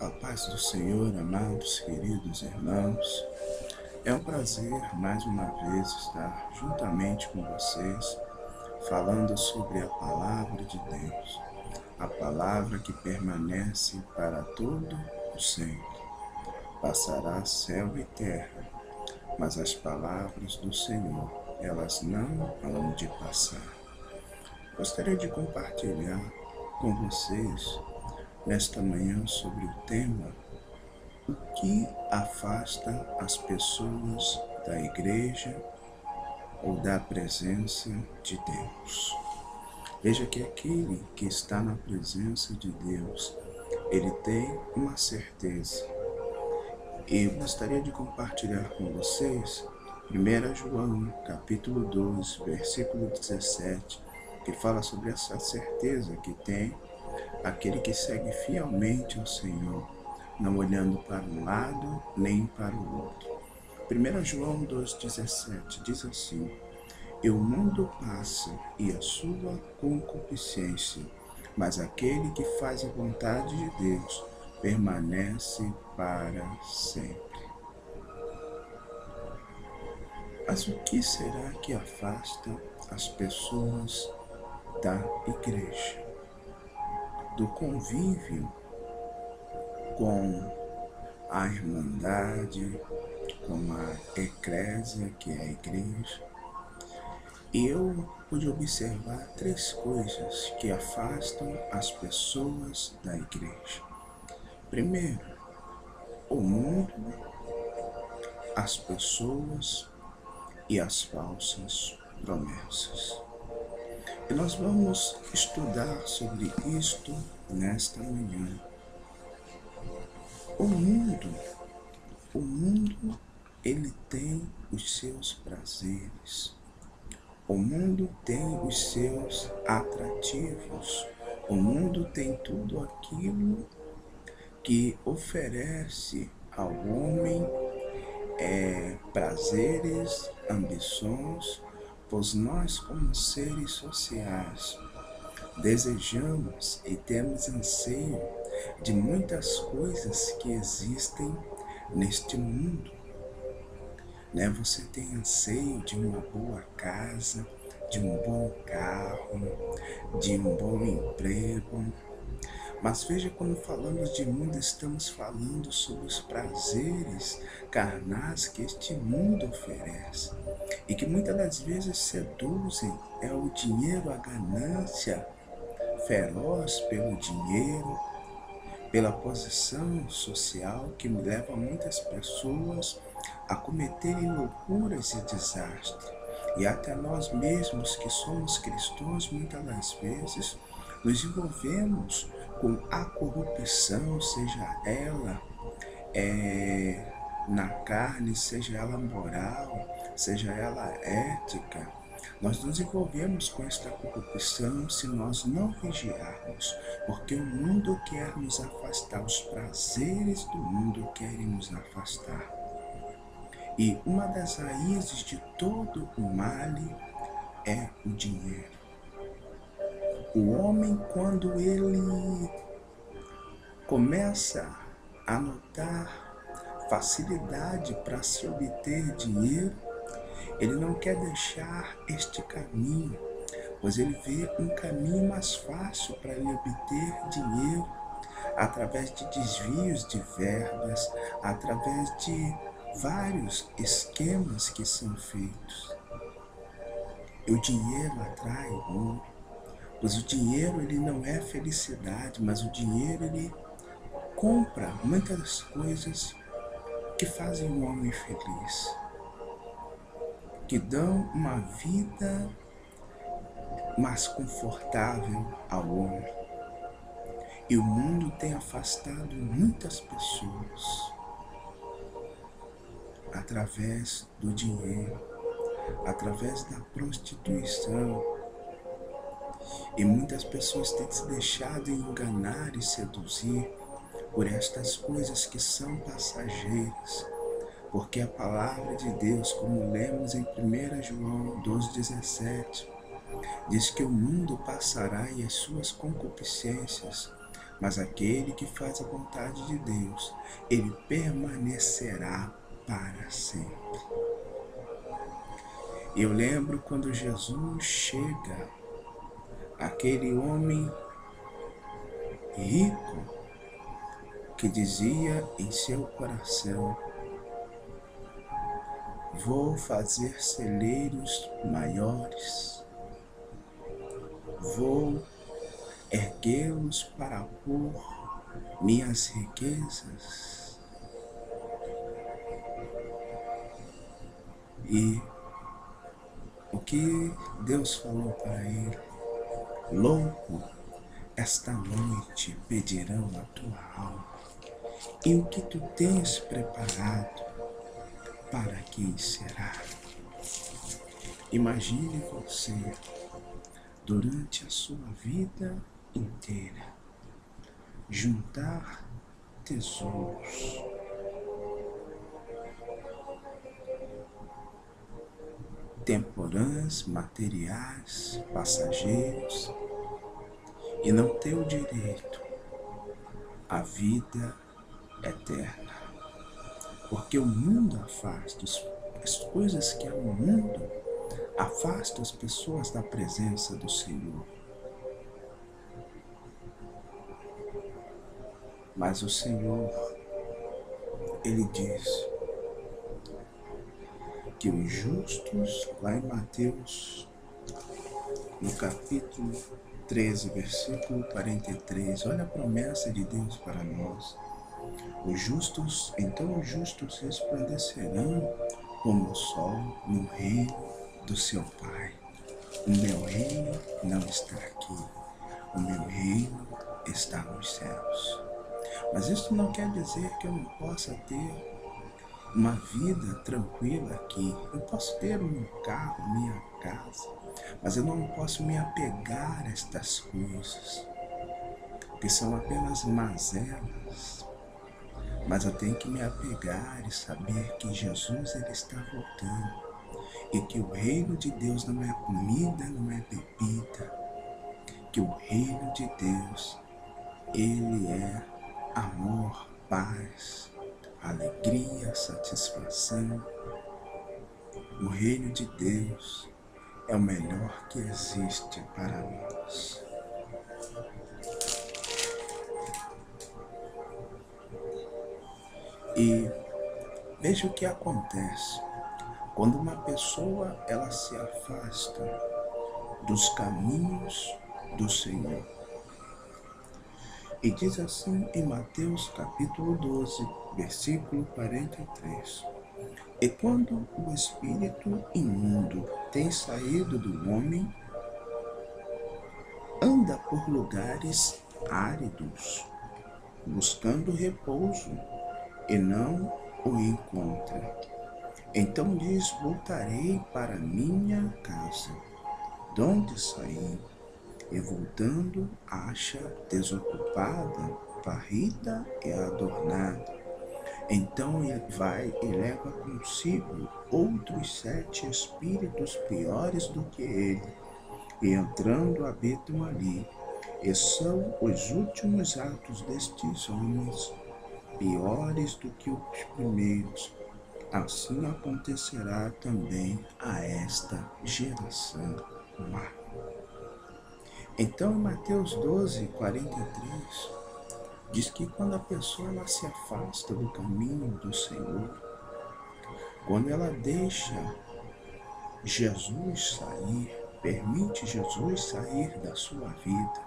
A paz do Senhor, amados, queridos irmãos. É um prazer mais uma vez estar juntamente com vocês, falando sobre a palavra de Deus, a palavra que permanece para todo o sempre. Passará céu e terra, mas as palavras do Senhor, elas não hão de passar. Gostaria de compartilhar com vocês nesta manhã sobre o tema: o que afasta as pessoas da igreja ou da presença de Deus. Veja que aquele que está na presença de Deus, ele tem uma certeza. E eu gostaria de compartilhar com vocês 1 João, capítulo 12, versículo 17, que fala sobre essa certeza que tem aquele que segue fielmente ao Senhor, não olhando para um lado nem para o outro. 1 João 2,17 diz assim: E o mundo passa e a sua concupiscência, mas aquele que faz a vontade de Deus permanece para sempre. Mas o que será que afasta as pessoas da igreja, do convívio com a irmandade, com a eclésia, que é a igreja? E eu pude observar 3 coisas que afastam as pessoas da igreja. Primeiro, o mundo, as pessoas e as falsas promessas. E nós vamos estudar sobre isto nesta manhã. O mundo, ele tem os seus prazeres. O mundo tem os seus atrativos. O mundo tem tudo aquilo que oferece ao homem prazeres, ambições, pois nós, como seres sociais, desejamos e temos anseio de muitas coisas que existem neste mundo. Você tem anseio de uma boa casa, de um bom carro, de um bom emprego. Mas veja, quando falamos de mundo, estamos falando sobre os prazeres carnais que este mundo oferece e que muitas das vezes seduzem. É o dinheiro, a ganância feroz pelo dinheiro, pela posição social, que leva muitas pessoas a cometerem loucuras e desastres. E até nós mesmos que somos cristãos, muitas das vezes nos envolvemos com a corrupção, seja ela na carne, seja ela moral, seja ela ética. Nós nos envolvemos com esta corrupção se nós não vigiarmos, porque o mundo quer nos afastar, os prazeres do mundo querem nos afastar. E uma das raízes de todo o mal é o dinheiro. O homem, quando ele começa a notar facilidade para se obter dinheiro, ele não quer deixar este caminho, pois ele vê um caminho mais fácil para ele obter dinheiro, através de desvios de verbas, através de vários esquemas que são feitos. E o dinheiro atrai o ouro, pois o dinheiro, ele não é felicidade, mas o dinheiro, ele compra muitas coisas que fazem o homem feliz, que dão uma vida mais confortável ao homem. E o mundo tem afastado muitas pessoas através do dinheiro, através da prostituição. E muitas pessoas têm se deixado enganar e seduzir por estas coisas que são passageiras, porque a palavra de Deus, como lemos em 1 João 2,17, diz que o mundo passará e as suas concupiscências, Mas aquele que faz a vontade de Deus, ele permanecerá para sempre. Eu lembro quando Jesus chega, aquele homem rico que dizia em seu coração: vou fazer celeiros maiores, vou erguê-los para pôr minhas riquezas. E o que Deus falou para ele: louco, esta noite pedirão a tua alma, e o que tu tens preparado, para quem será? Imagine você, durante a sua vida inteira, juntar tesouros, temporãs, materiais, passageiros, e não ter o direito à vida eterna. Porque o mundo afasta, as coisas que é o mundo afastam as pessoas da presença do Senhor. Mas o Senhor, Ele diz que os justos, lá em Mateus, no capítulo 13, versículo 43, olha a promessa de Deus para nós. Então os justos resplandecerão como o sol no reino do seu Pai. O meu reino não está aqui, o meu reino está nos céus. Mas isso não quer dizer que eu não possa ter uma vida tranquila aqui. Eu posso ter um carro, minha casa, mas eu não posso me apegar a estas coisas, que são apenas mazelas. Mas eu tenho que me apegar e saber que Jesus, ele está voltando, e que o reino de Deus não é comida, não é bebida, que o reino de Deus, ele é amor, paz, alegria, satisfação. O reino de Deus é o melhor que existe para nós. E veja o que acontece quando uma pessoa ela se afasta dos caminhos do Senhor. E diz assim em Mateus capítulo 12, versículo 43. E quando o espírito imundo tem saído do homem, anda por lugares áridos, buscando repouso, e não o encontra. Então diz: voltarei para minha casa, donde saí. E voltando, acha desocupada, varrida e adornada. Então ele vai e leva consigo outros 7 espíritos piores do que ele, e entrando habitam ali. E são os últimos atos destes homens piores do que os primeiros. Assim acontecerá também a esta geração má. Então, em Mateus 12, 43, diz que quando a pessoa ela se afasta do caminho do Senhor, quando ela deixa Jesus sair, permite Jesus sair da sua vida,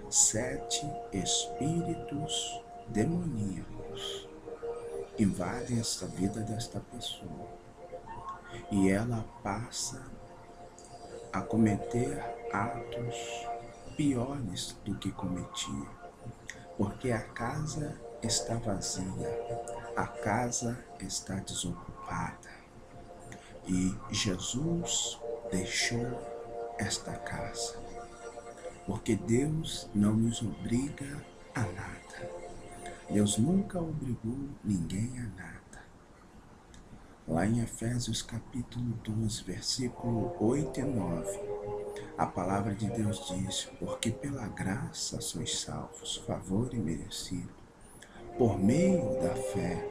7 espíritos demoníacos invadem esta vida desta pessoa, e ela passa a cometer atos piores do que cometia, porque a casa está vazia, a casa está desocupada, e Jesus deixou esta casa, porque Deus não nos obriga a nada. Deus nunca obrigou ninguém a nada. Lá em Efésios capítulo 12, versículo 8 e 9, A palavra de Deus diz: porque pela graça sois salvos, favor imerecido, por meio da fé.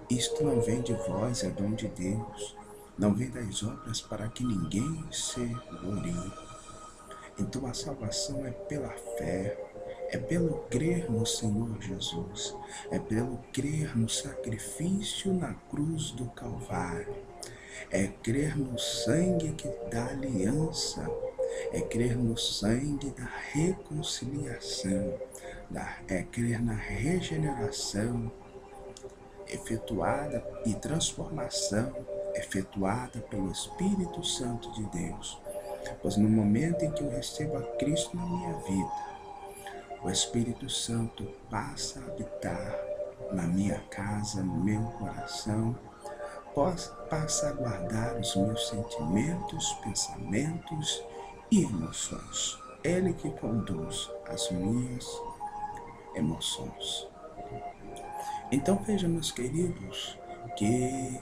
Isto não vem de vós, é dom de Deus, não vem das obras para que ninguém se glorie. Então a salvação é pela fé, é pelo crer no Senhor Jesus, é pelo crer no sacrifício na cruz do Calvário, é crer no sangue que dá aliança, é crer no sangue da reconciliação, é crer na regeneração efetuada e transformação efetuada pelo Espírito Santo de Deus. Pois no momento em que eu recebo a Cristo na minha vida, o Espírito Santo passa a habitar na minha casa, no meu coração, passa a guardar os meus sentimentos, pensamentos e emoções. Ele que conduz as minhas emoções. Então vejam, meus queridos, que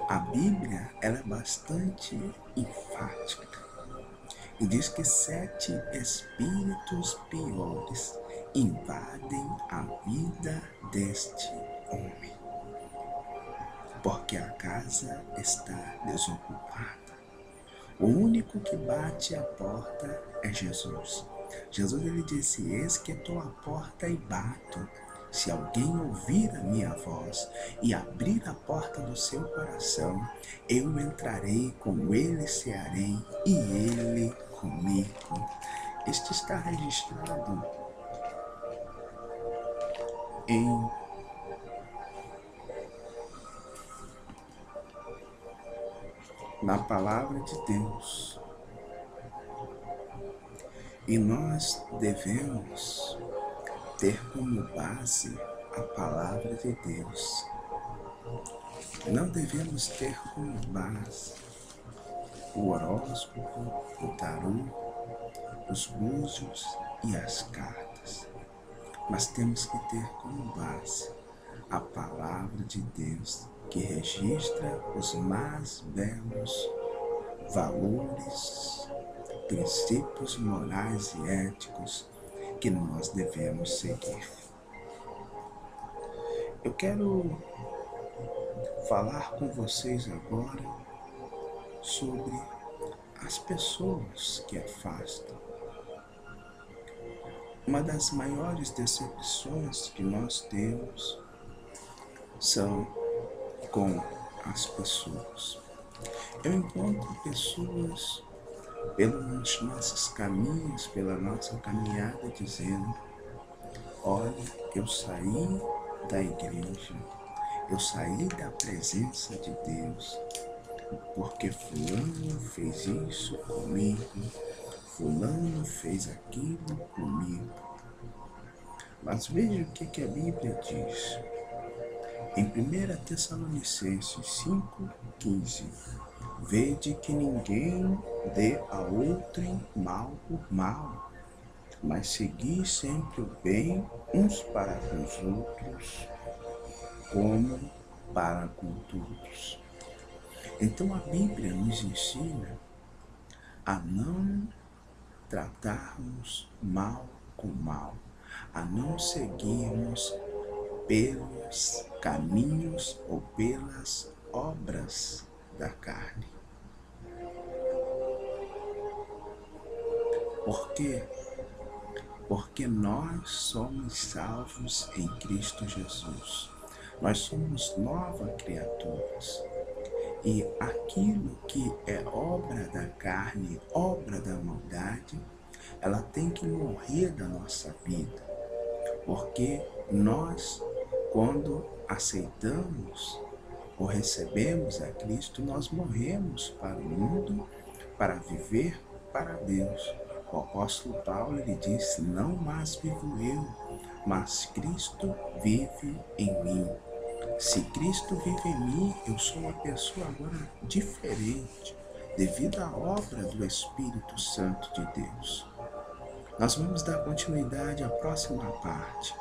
a Bíblia ela é bastante enfática e diz que 7 espíritos piores invadem a vida deste homem, porque a casa está desocupada. O único que bate a porta é Jesus. Jesus ele disse: eis que estou à porta e bato. Se alguém ouvir a minha voz e abrir a porta do seu coração, eu entrarei, com ele cearei e ele comigo. Este está registrado na palavra de Deus. E nós devemos ter como base a palavra de Deus. Não devemos ter como base o horóscopo, o tarô, os búzios e as cartas. Mas temos que ter como base a palavra de Deus, que registra os mais belos valores, princípios morais e éticos que nós devemos seguir. Eu quero falar com vocês agora sobre as pessoas que afastam. Uma das maiores decepções que nós temos são com as pessoas. Eu encontro pessoas pelos nossos caminhos, pela nossa caminhada, dizendo: olha, eu saí da igreja, eu saí da presença de Deus, porque fulano fez isso comigo, fulano fez aquilo comigo. Mas veja o que a Bíblia diz. Em 1 Tessalonicenses 5,15, vede que ninguém dê a outrem mal por mal, mas segui sempre o bem uns para com os outros, como para com todos. Então a Bíblia nos ensina a não tratarmos mal com mal, a não seguirmos pelos caminhos ou pelas obras da carne. Por quê? Porque nós somos salvos em Cristo Jesus. Nós somos novas criaturas. E aquilo que é obra da carne, obra da maldade, ela tem que morrer da nossa vida. Porque nós, quando aceitamos ou recebemos a Cristo, nós morremos para o mundo, para viver para Deus. O apóstolo Paulo, ele diz: não mais vivo eu, mas Cristo vive em mim. Se Cristo vive em mim, eu sou uma pessoa agora diferente, devido à obra do Espírito Santo de Deus. Nós vamos dar continuidade à próxima parte.